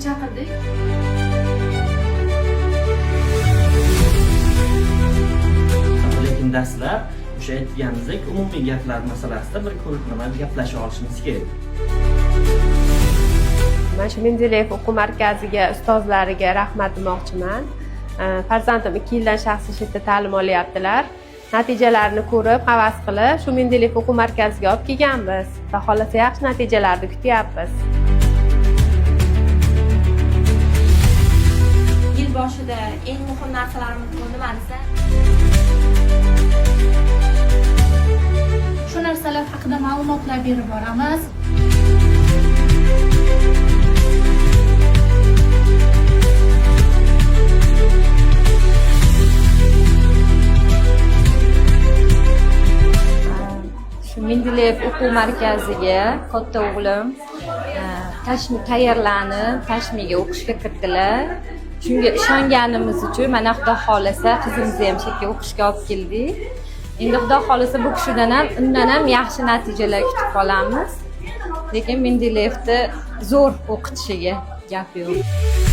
chaqirdik. Lekin dastlab o'sha aytganimizdek umumiy gaplar masalasida bir ko'riknaman gaplashib olishimiz kerak. Men shu Mendeleyev o'quv markaziga ustozlariga rahmat demoqchiman. Farzandim 2 yildan shaxsiy chet elda ta'lim olyaptilar. Natijalarini ko'rib, havas qilib, shu Mendeleyev o'quv markaziga olib kelganmiz. Va xohlasa yaxshi natijalarni kutyapmiz. Yil boshida eng muhim narsalarimiz bu nima desa? Shu narsalar haqida ma'lumotlar berib boramiz. Mendeleyev o'quv markaziga katta o'g'lim tayyorlanib, Tashmiga o'qishga kirdilar. Shunga ishonganimiz uchun mana Xudo xolasa qizimizni ham shu yerga o'qishga olib keldik. Endi Xudo xolasa bu kishidan ham, undan ham yaxshi natijalar kutib qolamiz. Lekin Mendeleyevni zo'r o'qitishiga gap yo'q.